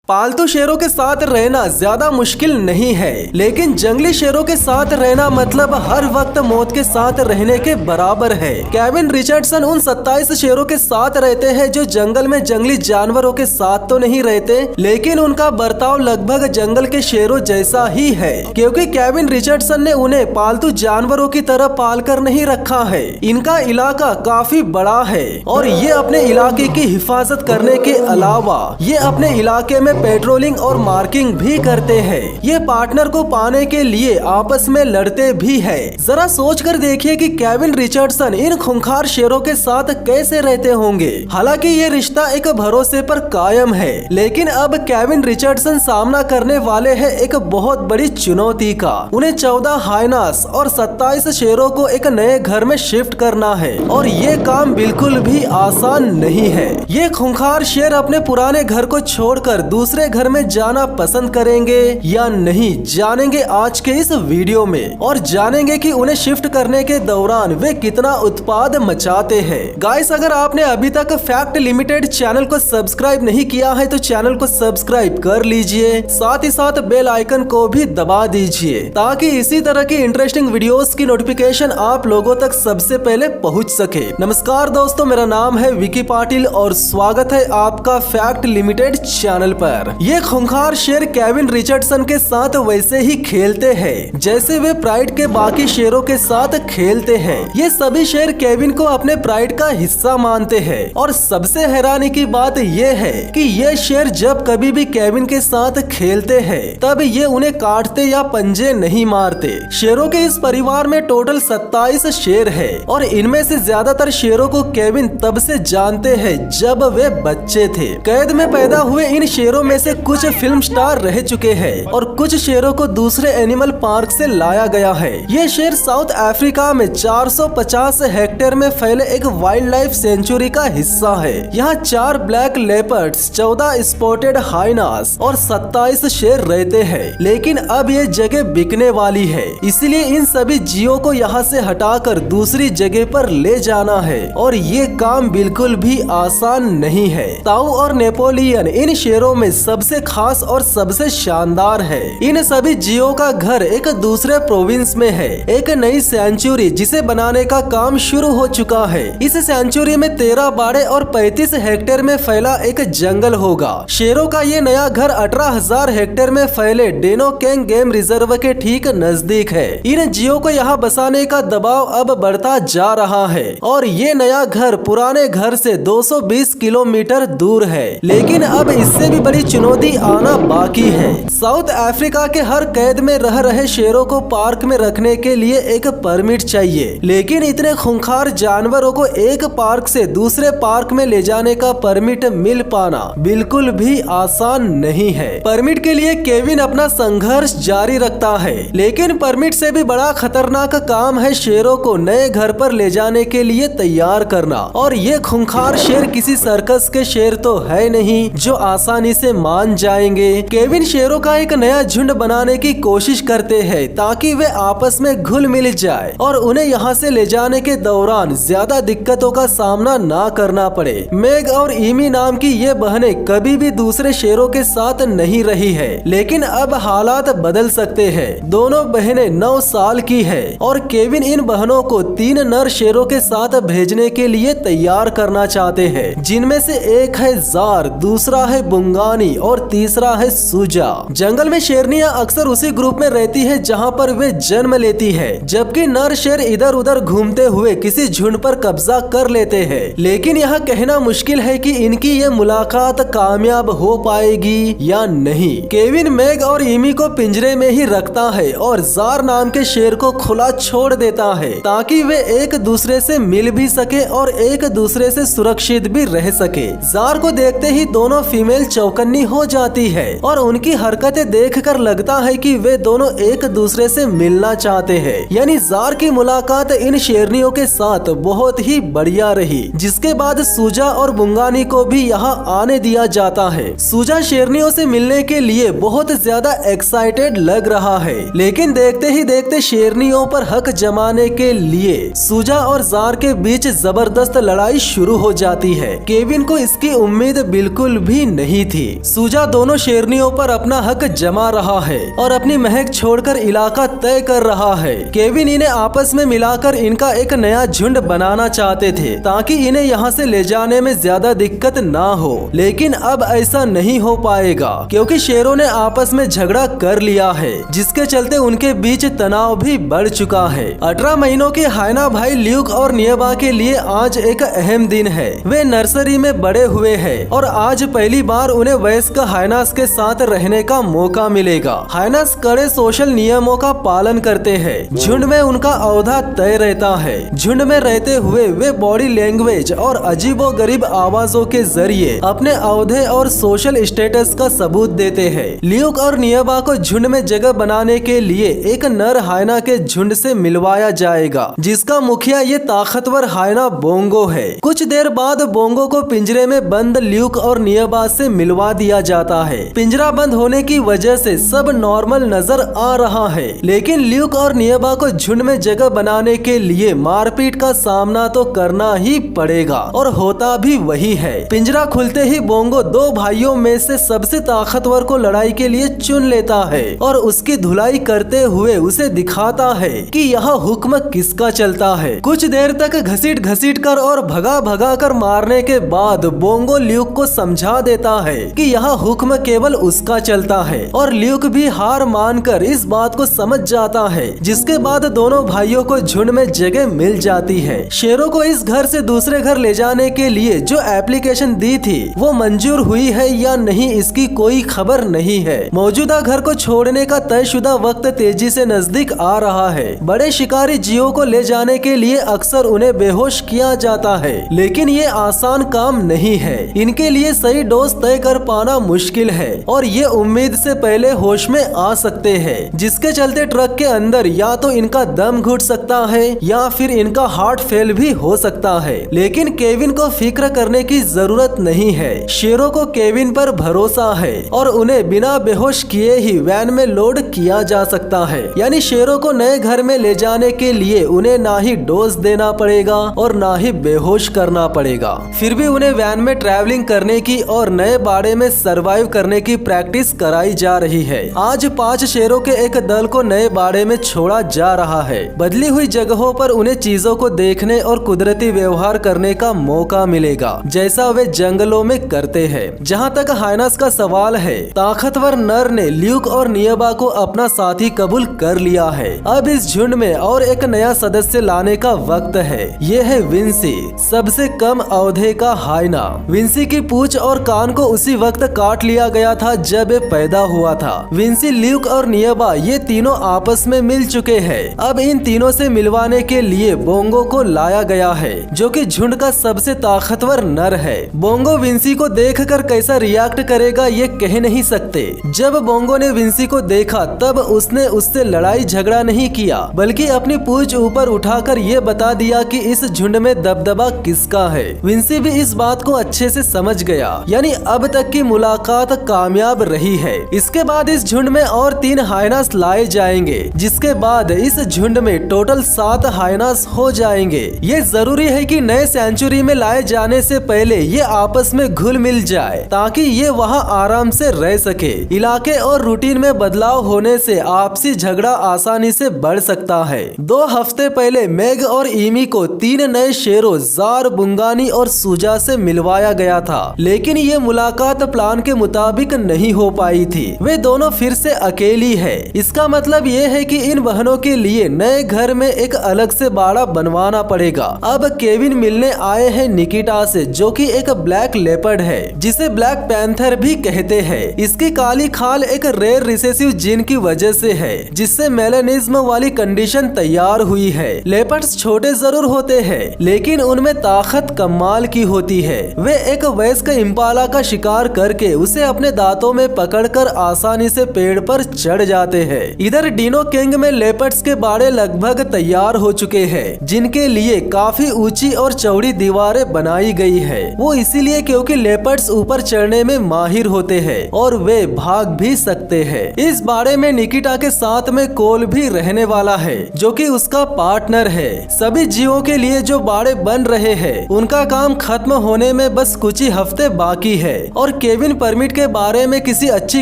पालतू शेरों के साथ रहना ज्यादा मुश्किल नहीं है, लेकिन जंगली शेरों के साथ रहना मतलब हर वक्त मौत के साथ रहने के बराबर है। केविन रिचर्डसन उन 27 शेरों के साथ रहते हैं जो जंगल में जंगली जानवरों के साथ तो नहीं रहते, लेकिन उनका बर्ताव लगभग जंगल के शेरों जैसा ही है, क्योंकि केविन रिचर्डसन ने उन्हें पालतू जानवरों की तरह पाल कर नहीं रखा है। इनका इलाका काफी बड़ा है और ये अपने इलाके की हिफाजत करने के अलावा ये अपने इलाके में पेट्रोलिंग और मार्किंग भी करते हैं। ये पार्टनर को पाने के लिए आपस में लड़ते भी हैं। जरा सोच कर देखिए कि केविन रिचर्डसन इन खूंखार शेरों के साथ कैसे रहते होंगे। हालांकि ये रिश्ता एक भरोसे पर कायम है, लेकिन अब केविन रिचर्डसन सामना करने वाले हैं एक बहुत बड़ी चुनौती का। उन्हें 14 हाइनास और 27 शेरों को एक नए घर में शिफ्ट करना है और ये काम बिल्कुल भी आसान नहीं है। ये खूंखार शेर अपने पुराने घर को छोड़कर दूसरे घर में जाना पसंद करेंगे या नहीं, जानेंगे आज के इस वीडियो में और जानेंगे कि उन्हें शिफ्ट करने के दौरान वे कितना उत्पाद मचाते हैं। गाइस, अगर आपने अभी तक फैक्ट लिमिटेड चैनल को सब्सक्राइब नहीं किया है तो चैनल को सब्सक्राइब कर लीजिए, साथ ही साथ बेल आइकन को भी दबा दीजिए ताकि इसी तरह की इंटरेस्टिंग वीडियोस की नोटिफिकेशन आप लोगों तक सबसे पहले पहुंच सके। नमस्कार दोस्तों, मेरा नाम है विकी पाटिल और स्वागत है आपका फैक्ट लिमिटेड चैनल पर। ये खूंखार शेर केविन रिचर्डसन के साथ वैसे ही खेलते हैं जैसे वे प्राइड के बाकी शेरों के साथ खेलते हैं। ये सभी शेर केविन को अपने प्राइड का हिस्सा मानते हैं और सबसे हैरानी की बात ये है कि ये शेर जब कभी भी केविन के साथ खेलते हैं तब ये उन्हें काटते या पंजे नहीं मारते। शेरों के इस परिवार में टोटल 27 शेर है और इनमें से ज्यादातर शेरों को केविन तब से जानते हैं जब वे बच्चे थे। कैद में पैदा हुए इन शेरों में से कुछ फिल्म स्टार रह चुके हैं और कुछ शेरों को दूसरे एनिमल पार्क से लाया गया है। ये शेर साउथ अफ्रीका में 450 हेक्टेयर में फैले एक वाइल्ड लाइफ सेंचुरी का हिस्सा है। यहाँ 4 ब्लैक लेपर्ड्स, 14 स्पॉटेड हाइनास और 27 शेर रहते हैं, लेकिन अब ये जगह बिकने वाली है, इसलिए इन सभी जियों को यहाँ से हटाकर दूसरी जगह पर ले जाना है और ये काम बिल्कुल भी आसान नहीं है। ताऊ और नेपोलियन इन शेरों में सबसे खास और सबसे शानदार है। इन सभी जियों का घर एक दूसरे प्रोविंस में है। एक नई सेंचुरी जिसे बनाने का काम शुरू हो चुका है। इस सेंचुरी में 13 बाड़े और 35 हेक्टेयर में फैला एक जंगल होगा। शेरों का ये नया घर 18,000 हेक्टेयर में फैले डेनोकेंग गेम रिजर्व के ठीक नजदीक है। इन जियों को यहाँ बसाने का दबाव अब बढ़ता जा रहा है और ये नया घर पुराने घर से 220 किलोमीटर दूर है, लेकिन अब इससे भी बड़ी चुनौती आना बाकी है। साउथ अफ्रीका के हर कैद में रह रहे शेरों को पार्क में रखने के लिए एक परमिट चाहिए, लेकिन इतने खूंखार जानवरों को एक पार्क से दूसरे पार्क में ले जाने का परमिट मिल पाना बिल्कुल भी आसान नहीं है। परमिट के लिए केविन अपना संघर्ष जारी रखता है, लेकिन परमिट से भी बड़ा खतरनाक काम है शेरों को नए घर पर ले जाने के लिए तैयार करना। और ये खूंखार शेर किसी सर्कस के शेर तो है नहीं जो आसानी से मान जाएंगे। केविन शेरों का एक नया झुंड बनाने की कोशिश करते हैं ताकि वे आपस में घुल मिल जाए और उन्हें यहाँ से ले जाने के दौरान ज्यादा दिक्कतों का सामना ना करना पड़े। मेग और इमी नाम की ये बहनें कभी भी दूसरे शेरों के साथ नहीं रही है, लेकिन अब हालात बदल सकते हैं। दोनों बहनें 9 साल की है और केविन इन बहनों को 3 नर शेरों के साथ भेजने के लिए तैयार करना चाहते हैं, जिनमें से एक है जार, दूसरा है बुंगानी और तीसरा है सूजा। जंगल में शेरनियां अक्सर उसी ग्रुप में रहती है जहां पर वे जन्म लेती है, जबकि नर शेर इधर उधर घूमते हुए किसी झुंड पर कब्जा कर लेते हैं। लेकिन यह कहना मुश्किल है कि इनकी ये मुलाकात कामयाब हो पाएगी या नहीं। केविन मेग और इमी को पिंजरे में ही रखता है और जार नाम के शेर को खुला छोड़ देता है ताकि वे एक दूसरे से मिल भी सके और एक दूसरे से सुरक्षित भी रह सके। जार को देखते ही दोनों फीमेल चौकन्नी हो जाती है और उनकी हरकतें देखकर लगता है कि वे दोनों एक दूसरे से मिलना चाहते हैं। यानी जार की मुलाकात इन शेरनियों के साथ बहुत ही बढ़िया रही, जिसके बाद सूजा और बुंगानी को भी यहाँ आने दिया जाता है। सूजा शेरनियों से मिलने के लिए बहुत ज्यादा एक्साइटेड लग रहा है, लेकिन देखते ही देखते शेरनियों पर हक जमाने के लिए सूजा और जार के बीच जबरदस्त लड़ाई शुरू हो जाती है। केविन को इसकी उम्मीद बिल्कुल भी नहीं थी। सूजा दोनों शेरनियों पर अपना हक जमा रहा है और अपनी महक छोड़कर इलाका तय कर रहा है। केविन इन्हें आपस में मिलाकर इनका एक नया झुंड बनाना चाहते थे ताकि इन्हें यहाँ से ले जाने में ज्यादा दिक्कत ना हो, लेकिन अब ऐसा नहीं हो पाएगा क्योंकि शेरों ने आपस में झगड़ा कर लिया है, जिसके चलते उनके बीच तनाव भी बढ़ चुका है। 18 महीनों के हाइना भाई ल्यूक और नियबा के लिए आज एक अहम दिन है। वे नर्सरी में बड़े हुए हैं और आज पहली बार उन्हें वयस्क हाइनास के साथ रहने का मौका मिलेगा। हाइनास कड़े सोशल नियमों का पालन करते हैं। झुंड में उनका औहदा तय रहता है। झुंड में रहते हुए वे बॉडी लैंग्वेज और अजीबोगरीब आवाजों के जरिए अपने औहदे और सोशल स्टेटस का सबूत देते हैं। ल्यूक और नियबा को झुंड में जगह बनाने के लिए एक नर हाइना के झुंड से मिलवाया जाएगा, जिसका मुखिया ये ताकतवर हाइना बोंगो है। कुछ देर बाद बोंगो को पिंजरे में बंद ल्यूक और नियबा से मिलवा दिया जाता है। पिंजरा बंद होने की वजह से सब नॉर्मल नजर आ रहा है, लेकिन ल्यूक और नियबा को झुंड में जगह बनाने के लिए मारपीट का सामना तो करना ही पड़ेगा और होता भी वही है। पिंजरा खुलते ही बोंगो दो भाइयों में से सबसे ताकतवर को लड़ाई के लिए चुन लेता है और उसकी धुलाई करते हुए उसे दिखाता है कि यहाँ हुक्म किसका चलता है। कुछ देर तक घसीट घसीट कर और भगा भगा कर मारने के बाद बोंगो ल्यूक को समझा देता है कि यहाँ हुक्म केवल उसका चलता है और ल्यूक भी हार मानकर इस बात को समझ जाता है, जिसके बाद दोनों भाइयों को झुंड में जगह मिल जाती है। शेरों को इस घर से दूसरे घर ले जाने के लिए जो एप्लीकेशन दी थी वो मंजूर हुई है या नहीं इसकी कोई खबर नहीं है। मौजूदा घर को छोड़ने का तयशुदा वक्त तेजी से नजदीक आ रहा है। बड़े शिकारी जीवों को ले जाने के लिए अक्सर उन्हें बेहोश किया जाता है, लेकिन ये आसान काम नहीं है। इनके लिए सही डोज तय कर पाना मुश्किल है और ये उम्मीद से पहले होश में आ सकते हैं, जिसके चलते ट्रक के अंदर या तो इनका दम घुट सकता है या फिर इनका हार्ट फेल भी हो सकता है। लेकिन केविन को फिक्र करने की जरूरत नहीं है। शेरों को केविन पर भरोसा है और उन्हें बिना बेहोश किए ही वैन में लोड किया जा सकता है। यानी शेरों को नए घर में ले जाने के लिए उन्हें ना ही डोज देना पड़ेगा और ना ही बेहोश करना पड़ेगा। फिर भी उन्हें वैन में ट्रैवलिंग करने की और नए बाड़े में सरवाइव करने की प्रैक्टिस कराई जा रही है। आज 5 शेरों के एक दल को नए बाड़े में छोड़ा जा रहा है। बदली हुई जगहों पर उन्हें चीजों को देखने और कुदरती व्यवहार करने का मौका मिलेगा, जैसा वे जंगलों में करते हैं। जहाँ तक हाइनास का सवाल है, ताकतवर नर ने ल्यूक और नियबा को अपना साथी कबूल कर लिया है। अब इस झुंड में और एक नया सदस्य लाने का वक्त है। ये है विंसी, सबसे कम औहदे का हाइना। विंसी की पूंछ और कान को उसी वक्त काट लिया गया था जब ये पैदा हुआ था। विंसी, ल्यूक और नियबा ये तीनों आपस में मिल चुके हैं। अब इन तीनों से मिलवाने के लिए बोंगो को लाया गया है, जो कि झुंड का सबसे ताकतवर नर है। बोंगो विंसी को देखकर कैसा रिएक्ट करेगा ये कह नहीं सकते। जब बोंगो ने विंसी को देखा तब उसने उससे लड़ाई झगड़ा नहीं किया, बल्कि अपनी पूंछ ऊपर उठाकर ये बता दिया कि इस झुंड में दबदबा किसका है। विंसी भी इस बात को अच्छे से समझ गया, यानी अब तक की मुलाकात कामयाब रही है। इसके बाद इस झुंड में और 3 हाइनास लाए जाएंगे, जिसके बाद इस झुंड में टोटल 7 हाइनास हो जाएंगे। ये जरूरी है कि नए सेंचुरी में लाए जाने से पहले ये आपस में घुल मिल जाए ताकि ये वहाँ आराम से रह सके। इलाके और रूटीन में बदलाव होने से आपसी झगड़ा आसानी से बढ़ सकता है। 2 हफ्ते पहले मेग और ईमी को 3 नए शेरों जार, बुंगानी और सूजा से मिलवाया गया था, लेकिन ये मुलाकात प्लान के मुताबिक नहीं हो पाई थी। वे दोनों फिर से अकेली है। इसका मतलब ये है कि इन बहनों के लिए नए घर में एक अलग से बाड़ा बनवाना पड़ेगा। अब केविन मिलने आए हैं निकिटा से, जो कि एक ब्लैक लेपर्ड है, जिसे ब्लैक पैंथर भी कहते हैं। इसकी काली खाल एक रेयर रिसेसिव जीन की वजह से है, जिससे मेलानिज्म वाली कंडीशन तैयार हुई है। लेपर्ड्स छोटे जरूर होते हैं, लेकिन उनमें ताकत कमाल की होती है। वे एक वयस्क इम्पाला का शिकार करके उसे अपने दांतों में पकड़कर आसानी से पेड़ पर चढ़ जाते हैं। इधर डिनो किंग में लेपर्ड्स के बाड़े लगभग तैयार हो चुके हैं, जिनके लिए काफी ऊंची और चौड़ी दीवारें बनाई गई है। वो इसीलिए क्योंकि लेपर्ड्स ऊपर चढ़ने में माहिर होते हैं और वे भाग भी सकते हैं। इस बाड़े में निकिटा के साथ में कोल भी रहने वाला है, जो कि उसका पार्टनर है। सभी जीवों के लिए जो बाड़े बन रहे हैं, उनका काम खत्म होने में बस कुछ ही हफ्ते बाकी है और केविन परमिट के बारे में किसी अच्छी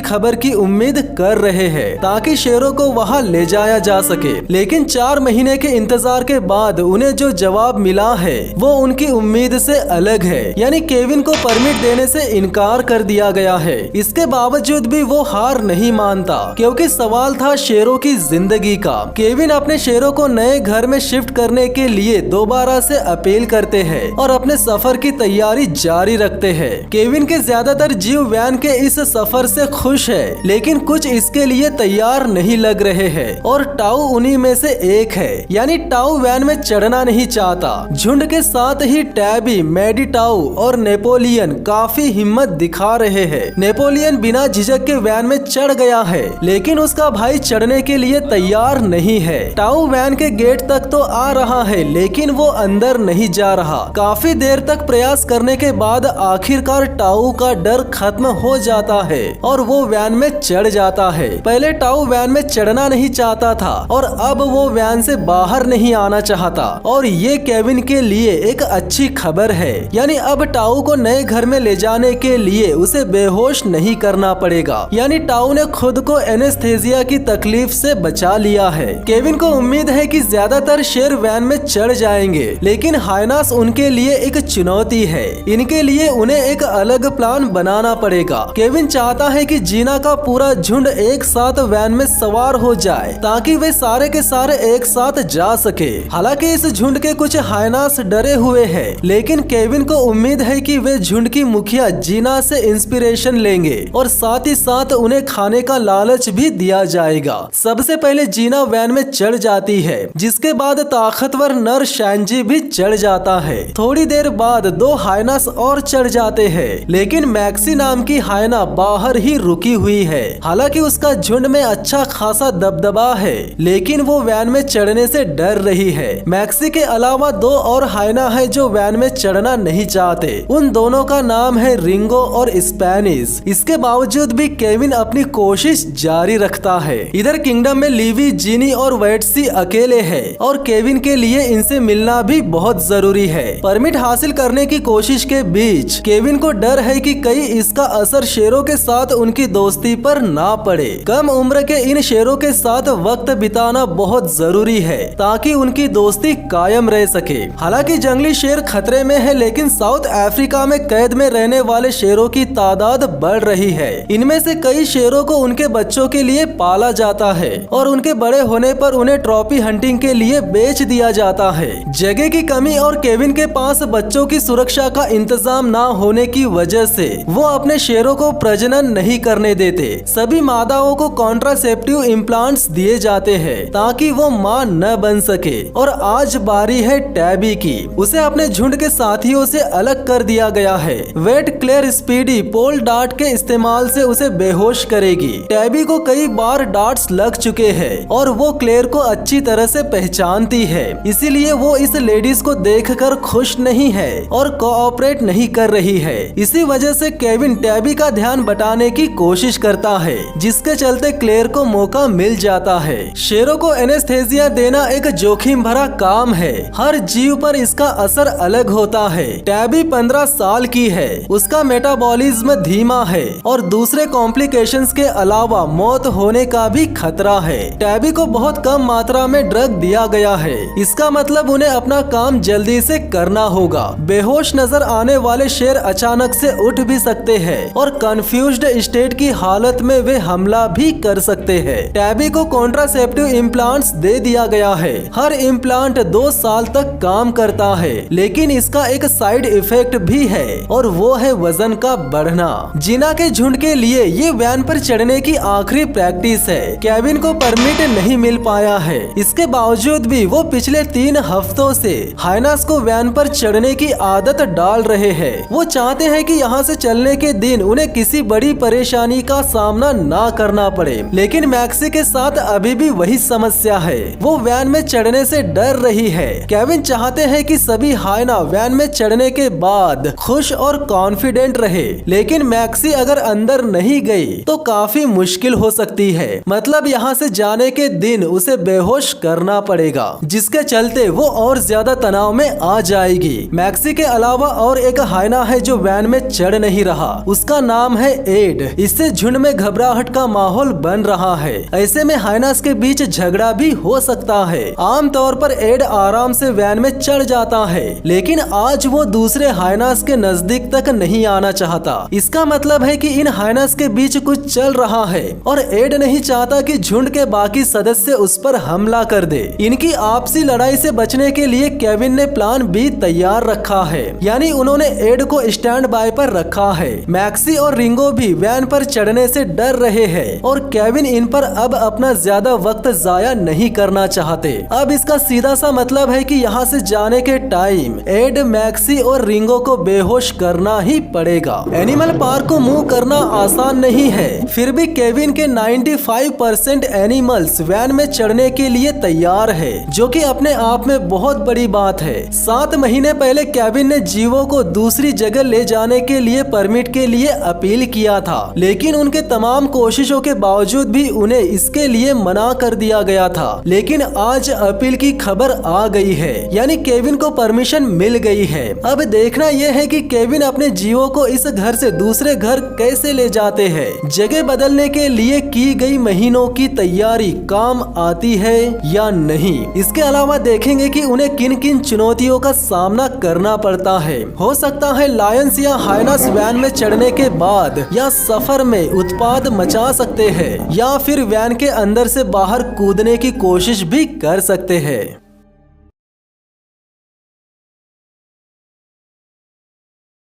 खबर की उम्मीद कर रहे हैं ताकि शेरों को वहां ले जाया जा सके। लेकिन 4 महीने के इंतजार के बाद उन्हें जो जवाब मिला है वो उनकी उम्मीद से अलग है, यानी केविन को परमिट देने से इनकार कर दिया गया है। इसके बावजूद भी वो हार नहीं मानता क्योंकि सवाल था शेरों की जिंदगी का। केविन अपने शेरों को नए घर में शिफ्ट करने के लिए दोबारा से अपील करते हैं और अपने सफर की तैयारी जारी रखते हैं। केविन के ज्यादातर जीव वैन के इस सफर से खुश है, लेकिन कुछ इसके लिए तैयार नहीं लग रहे हैं और टाउ उन्हीं में से एक है, यानी टाउ वैन में चढ़ना नहीं चाहता। झुंड के साथ ही टैबी, मैडी टाउ और नेपोलियन काफी हिम्मत दिखा रहे हैं। नेपोलियन बिना झिझक के वैन में चढ़ गया है, लेकिन उसका भाई चढ़ने के लिए तैयार नहीं है। टाउ वैन के गेट तक तो आ रहा है, लेकिन वो अंदर नहीं जा रहा। काफी देर तक प्रयास करने के बाद आखिरकार टाउ का डर खत्म हो जाता है और वो वैन में चढ़ जाता है। पहले टाउ वैन में चढ़ना नहीं चाहता था और अब वो वैन से बाहर नहीं आना चाहता, और ये केविन के लिए एक अच्छी खबर है, यानी अब टाउ को नए घर में ले जाने के लिए उसे बेहोश नहीं करना पड़ेगा। यानी टाउ ने खुद को एनेस्थेसिया की तकलीफ से बचा लिया है। केविन को उम्मीद है कि ज्यादातर शेर वैन में चढ़ जाएंगे, लेकिन हाइनास उनके लिए एक चुनौती है। इनके लिए उन्हें एक अलग प्लान बनाना पड़ेगा। केविन चाहता है कि जीना का पूरा झुंड एक साथ वैन में सवार हो जाए ताकि वे सारे के सारे एक साथ जा सके। हालांकि इस झुंड के कुछ हाइनास डरे हुए हैं, लेकिन केविन को उम्मीद है कि वे झुंड की मुखिया जीना से इंस्पिरेशन लेंगे और साथ ही साथ उन्हें खाने का लालच भी दिया जाएगा। सबसे पहले जीना वैन में चढ़ जाती है, जिसके बाद ताकतवर नर शैनजी भी चढ़ जाता है। थोड़ी देर बाद 2 हाइनास और चढ़ जाते हैं, लेकिन मैक्सी नाम की हाइना बाहर ही रुकी हुई है। हालांकि उसका झुंड में अच्छा खासा दबदबा है, लेकिन वो वैन में चढ़ने से डर रही है। मैक्सी के अलावा 2 और हाइना है जो वैन में चढ़ना नहीं चाहते। उन दोनों का नाम है रिंगो और स्पेनिश। इसके बावजूद भी केविन अपनी कोशिश जारी रखता है। इधर किंगडम में लीवी, जीनी और वेट्सी अकेले हैं और केविन के लिए इनसे मिलना भी बहुत जरूरी है। परमिट हासिल करने की कोशिश के बीच केविन को डर है कि कहीं इसका असर शेरों के साथ उनकी दोस्ती पर ना पड़े। कम उम्र के इन शेरों के साथ वक्त बिताना बहुत जरूरी है ताकि उनकी दोस्ती कायम रह सके। हालांकि जंगली शेर खतरे में है, लेकिन साउथ अफ्रीका में कैद में रहने वाले शेरों की तादाद बढ़ रही है। इनमें से कई शेरों को उनके बच्चों के लिए पाला जाता है और उनके बड़े होने पर उन्हें ट्रॉफी हंटिंग के लिए बेच दिया जाता है। जगह की कमी और केविन के पास बच्चों की सुरक्षा का इंतजाम ना होने की वजह से वो अपने शेरों को प्रजनन नहीं करने देते। सभी मादाओं को कॉन्ट्रासेप्टिव इम्प्लांट्स दिए जाते हैं ताकि वो मां न बन सके। और आज बारी है टैबी की। उसे अपने झुंड के साथियों से अलग कर दिया गया है। वेट क्लेयर स्पीडी पोल डार्ट के इस्तेमाल से उसे बेहोश करेगी। टैबी को कई बार डार्ट्स लग चुके हैं और वो क्लेयर को अच्छी तरह से पहचानती है, इसीलिए वो इस लेडीज को देखकर खुश नहीं है और कोऑपरेट नहीं कर रही है। इसी वजह से केविन टैबी का ध्यान बटाने की कोशिश करता है, जिसके चलते क्लेयर को मौका मिल जाता है। शेरों को एनेस्थेसिया देना एक जोखिम भरा काम है। हर जीव पर इसका असर अलग होता है। टैबी 15 साल की है, उसका मेटाबॉलिज्म धीमा है और दूसरे कॉम्प्लिकेशंस के अलावा मौत होने का भी खतरा है। टैबी को बहुत कम मात्रा में ड्रग दिया गया है, इसका मतलब उन्हें अपना काम जल्दी से करना होगा। बेहोश नजर आने वाले शेर अचानक से उठ भी सकते हैं और कंफ्यूज्ड स्टेट की हालत में वे हमला भी कर सकते हैं। टैबी को कॉन्ट्रासेप्टिव इम्प्लांट्स दे दिया गया है। हर इम्प्लांट 2 साल तक काम करता है, लेकिन इसका एक साइड इफेक्ट भी है और वो है वजन का बढ़ना। जीना के झुंड के लिए ये वैन पर चढ़ने की आखिरी प्रैक्टिस है। केविन को परमिट नहीं मिल पाया है, इसके बावजूद भी वो पिछले 3 हफ्तों से हाइनास को वैन पर चढ़ने की आदत डाल रहे हैं। वो चाहते हैं कि यहाँ से चलने के दिन उन्हें किसी बड़ी परेशानी का सामना ना करना पड़े, लेकिन मैक्सी के साथ अभी भी वही समस्या है। वो वैन में चढ़ने से डर रही है। केविन चाहते हैं कि सभी हाइना वैन में चढ़ने के बाद खुश और कॉन्फिडेंट रहे, लेकिन मैक्सी अगर अंदर नहीं गई तो काफी मुश्किल हो सकती है। मतलब यहाँ से जाने के दिन उसे बेहोश करना पड़ेगा, जिसके चलते वो और ज्यादा तनाव में आ जाएगी। मैक्सी के अलावा और एक हाइना है जो वैन में चढ़ नहीं रहा। उसका नाम है एड। इससे झुंड में घबराहट का माहौल बन रहा है। ऐसे में हाइनास के बीच झगड़ा भी हो सकता है। आमतौर पर एड आराम से वैन में चढ़ जाता है, लेकिन आज वो दूसरे हाइनास के नजदीक तक नहीं आना चाहता। इसका मतलब है कि इन हाइनास के बीच कुछ चल रहा है और एड नहीं चाहता कि झुंड के बाकी सदस्य उस पर हमला कर दे। इनकी आपसी लड़ाई से बचने के लिए केविन ने प्लान बी तैयार रखा है, यानी उन्होंने एड को स्टैंड बाय पर रखा है। मैक्सी और रिंगो भी वैन पर चढ़ने से डर रहे हैं और केविन इन पर अब अपना ज्यादा वक्त जाया नहीं करना चाहते। अब इसका सीधा सा मतलब है कि यहाँ से जाने के टाइम एड, मैक्सी और रिंगो को बेहोश करना ही पड़ेगा। एनिमल पार्क को मूव करना आसान नहीं है, फिर भी केविन के 95% एनिमल्स वैन में चढ़ने के लिए तैयार है, जो कि अपने आप में बहुत बड़ी बात है। 7 महीने पहले केविन ने जीवो को दूसरी जगह ले जाने के लिए परमिट के लिए अपील किया था, लेकिन उनके तमाम कोशिशों के बावजूद भी उन्हें इसके लिए मना कर दिया गया था। लेकिन आज अपील की खबर आ गई है, यानी केविन को परमिशन मिल गई है। अब देखना यह है कि केविन अपने जीवो को इस घर से दूसरे घर कैसे ले जाते हैं। जगह बदलने के लिए की गई महीनों की तैयारी काम आती है या नहीं। इसके अलावा देखेंगे कि उन्हें किन किन चुनौतियों का सामना करना पड़ता है। हो सकता है लायंस या हाइनास वैन में चढ़ने के बाद या सफर में उत्पाद मचा सकते हैं, या फिर वैन के अंदर से बाहर कूदने की कोशिश भी कर सकते हैं।